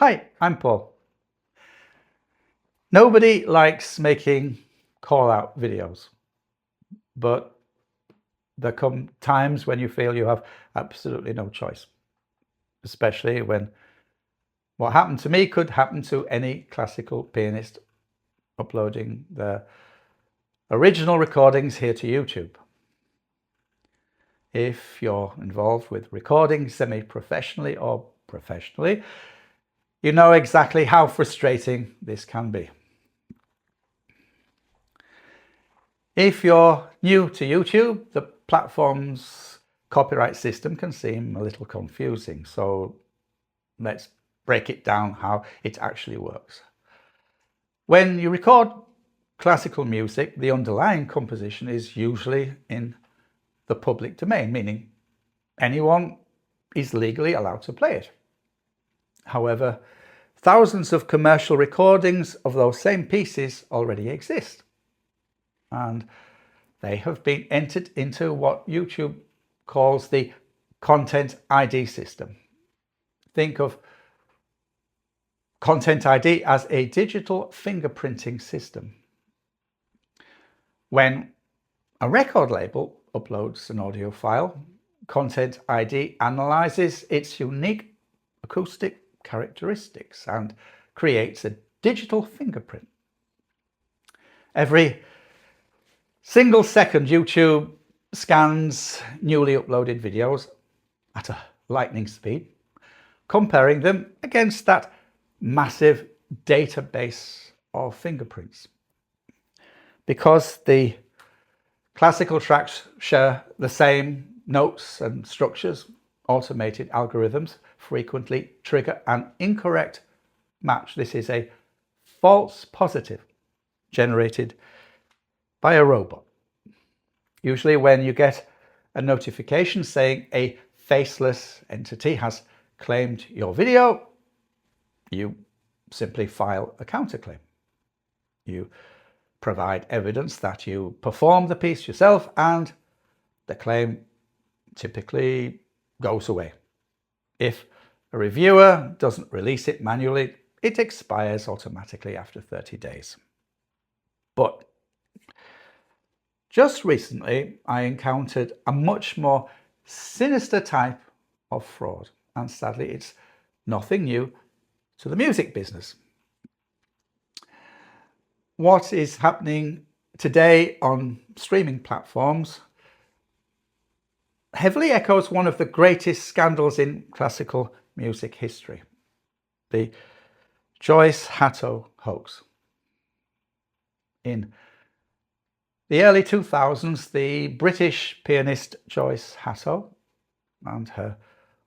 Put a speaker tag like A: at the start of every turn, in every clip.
A: Hi, I'm Paul. Nobody likes making call-out videos, but there come times when you feel you have absolutely no choice, especially when what happened to me could happen to any classical pianist uploading their original recordings here to YouTube. If you're involved with recording semi-professionally or professionally, you know exactly how frustrating this can be. If you're new to YouTube, the platform's copyright system can seem a little confusing, so let's break it down how it actually works. When you record classical music, the underlying composition is usually in the public domain, meaning anyone is legally allowed to play it. However, thousands of commercial recordings of those same pieces already exist, and they have been entered into what YouTube calls the Content ID system. Think of Content ID as a digital fingerprinting system. When a record label uploads an audio file, Content ID analyzes its unique acoustic characteristics and creates a digital fingerprint. Every single second, YouTube scans newly uploaded videos at a lightning speed, comparing them against that massive database of fingerprints. Because the classical tracks share the same notes and structures, automated algorithms frequently trigger an incorrect match. This is a false positive generated by a robot. Usually when you get a notification saying a faceless entity has claimed your video, you simply file a counterclaim. You provide evidence that you performed the piece yourself, and the claim typically goes away. If a reviewer doesn't release it manually, it expires automatically after 30 days. But just recently, I encountered a much more sinister type of fraud, and sadly, it's nothing new to the music business. What is happening today on streaming platforms heavily echoes one of the greatest scandals in classical music history, the Joyce Hatto hoax. In the early 2000s, the British pianist Joyce Hatto and her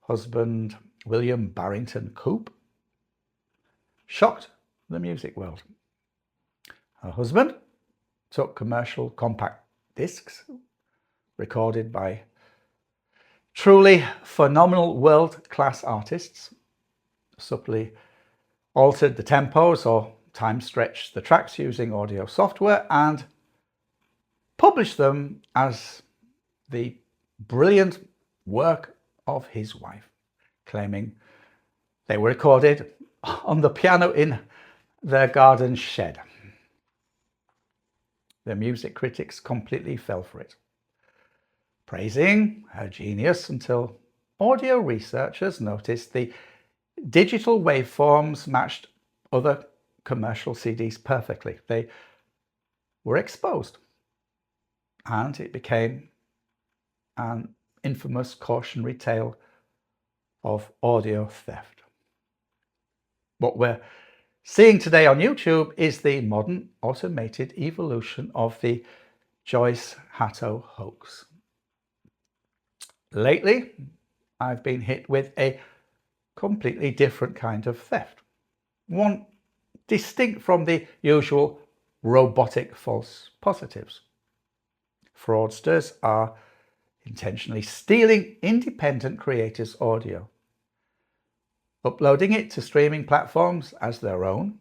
A: husband William Barrington Coupe shocked the music world. Her husband took commercial compact discs recorded by truly phenomenal world-class artists, subtly altered the tempos or time-stretched the tracks using audio software, and published them as the brilliant work of his wife, claiming they were recorded on the piano in their garden shed. The music critics completely fell for it, praising her genius until audio researchers noticed the digital waveforms matched other commercial CDs perfectly. They were exposed, and it became an infamous cautionary tale of audio theft. What we're seeing today on YouTube is the modern automated evolution of the Joyce Hatto hoax. Lately, I've been hit with a completely different kind of theft, one distinct from the usual robotic false positives. Fraudsters are intentionally stealing independent creators' audio, uploading it to streaming platforms as their own,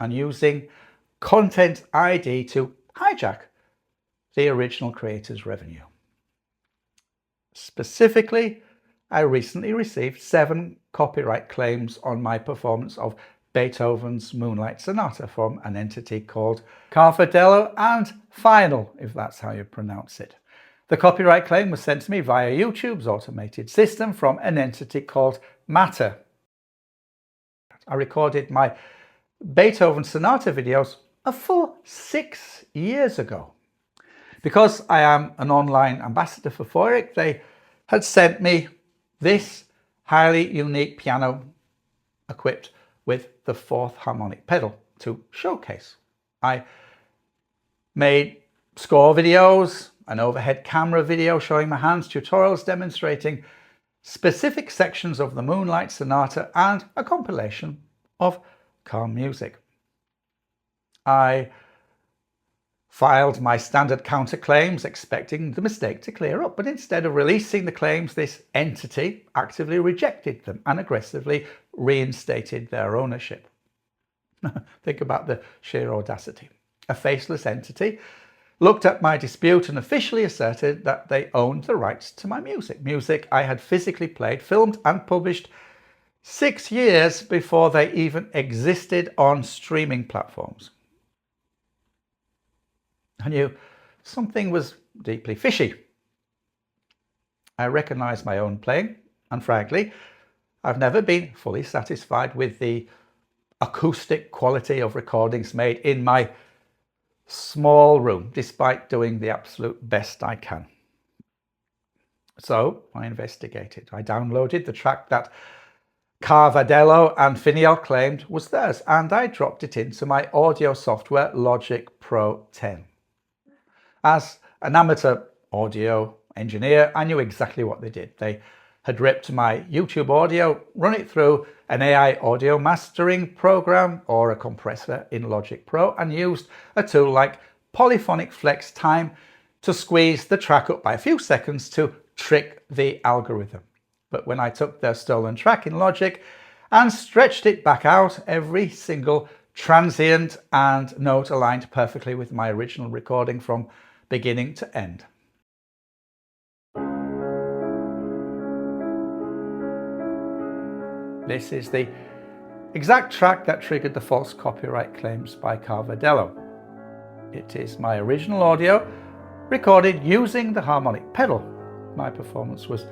A: and using Content ID to hijack the original creator's revenue. Specifically, I recently received 7 copyright claims on my performance of Beethoven's Moonlight Sonata from an entity called Carvadello and Final, if that's how you pronounce it. The copyright claim was sent to me via YouTube's automated system from an entity called Matter. I recorded my Beethoven Sonata videos a full 6 years ago. Because I am an online ambassador for Feuric, they had sent me this highly unique piano equipped with the 4th harmonic pedal to showcase. I made score videos, an overhead camera video showing my hands, tutorials demonstrating specific sections of the Moonlight Sonata, and a compilation of calm music. I filed my standard counterclaims expecting the mistake to clear up, but instead of releasing the claims, this entity actively rejected them and aggressively reinstated their ownership. Think about the sheer audacity. A faceless entity looked at my dispute and officially asserted that they owned the rights to my music I had physically played, filmed and published 6 years before they even existed on streaming platforms. I knew something was deeply fishy. I recognized my own playing, and frankly, I've never been fully satisfied with the acoustic quality of recordings made in my small room, despite doing the absolute best I can. So I investigated. I downloaded the track that Carvadello and Finial claimed was theirs, and I dropped it into my audio software Logic Pro 10. As an amateur audio engineer, I knew exactly what they did. They had ripped my YouTube audio, run it through an AI audio mastering program or a compressor in Logic Pro, and used a tool like Polyphonic Flex Time to squeeze the track up by a few seconds to trick the algorithm. But when I took their stolen track in Logic and stretched it back out, every single transient and note aligned perfectly with my original recording from beginning to end. This is the exact track that triggered the false copyright claims by Carvadello. It is my original audio recorded using the harmonic pedal. My performance was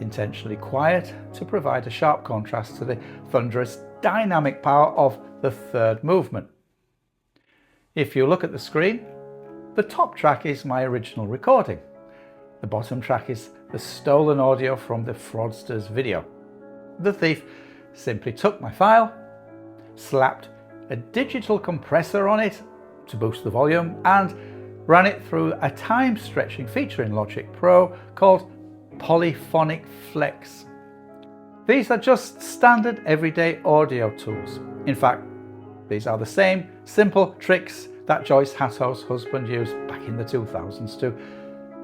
A: intentionally quiet to provide a sharp contrast to the thunderous dynamic power of the 3rd movement. If you look at the screen, the top track is my original recording. The bottom track is the stolen audio from the fraudster's video. The thief simply took my file, slapped a digital compressor on it to boost the volume, and ran it through a time-stretching feature in Logic Pro called Polyphonic Flex. These are just standard everyday audio tools. In fact, these are the same simple tricks that Joyce Hatto's husband used back in the 2000s to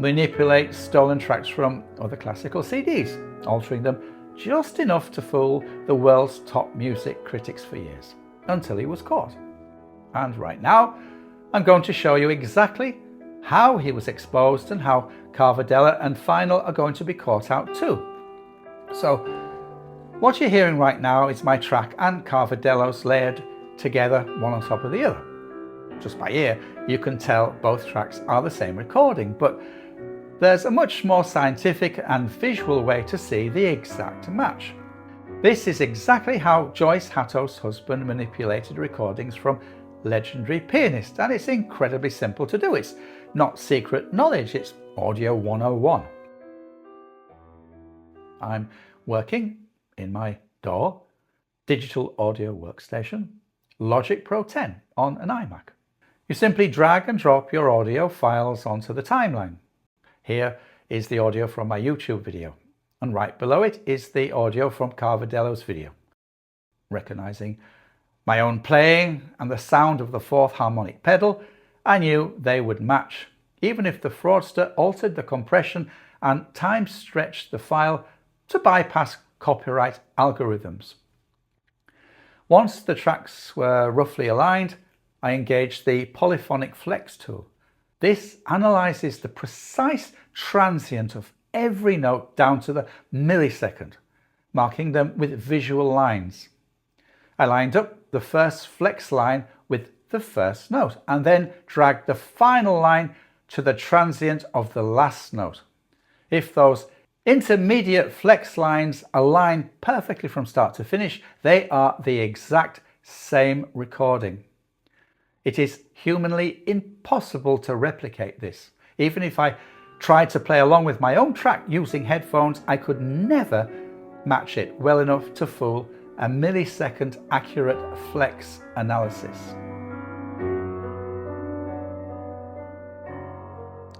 A: manipulate stolen tracks from other classical CDs, altering them just enough to fool the world's top music critics for years, until he was caught. And right now, I'm going to show you exactly how he was exposed and how Carvadello and Final are going to be caught out too. So, what you're hearing right now is my track and Carvadello's layered together one on top of the other. Just by ear, you can tell both tracks are the same recording, but there's a much more scientific and visual way to see the exact match. This is exactly how Joyce Hatto's husband manipulated recordings from legendary pianists, and it's incredibly simple to do. It's not secret knowledge, it's Audio 101. I'm working in my DAW, digital audio workstation, Logic Pro 10 on an iMac. You simply drag and drop your audio files onto the timeline. Here is the audio from my YouTube video, and right below it is the audio from Carvadello's video. Recognizing my own playing and the sound of the 4th harmonic pedal, I knew they would match, even if the fraudster altered the compression and time stretched the file to bypass copyright algorithms. Once the tracks were roughly aligned, I engaged the Polyphonic Flex tool. This analyzes the precise transient of every note down to the millisecond, marking them with visual lines. I lined up the first flex line with the first note and then dragged the final line to the transient of the last note. If those intermediate flex lines align perfectly from start to finish, they are the exact same recording. It is humanly impossible to replicate this. Even if I tried to play along with my own track using headphones, I could never match it well enough to fool a millisecond accurate flex analysis.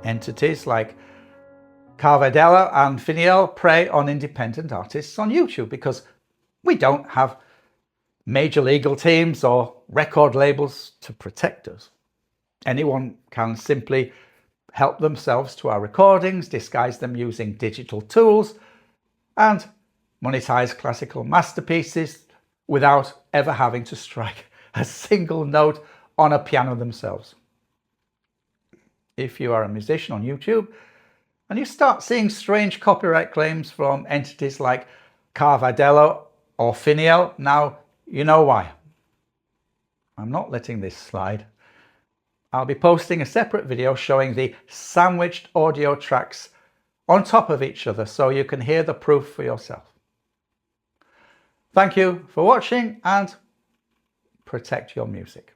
A: Entities like Carvadello and Finiel prey on independent artists on YouTube because we don't have major legal teams or record labels to protect us. Anyone can simply help themselves to our recordings, disguise them using digital tools, and monetize classical masterpieces without ever having to strike a single note on a piano themselves. If you are a musician on YouTube and you start seeing strange copyright claims from entities like Carvadello or Finiel, now you know why. I'm not letting this slide. I'll be posting a separate video showing the sandwiched audio tracks on top of each other so you can hear the proof for yourself. Thank you for watching and protect your music.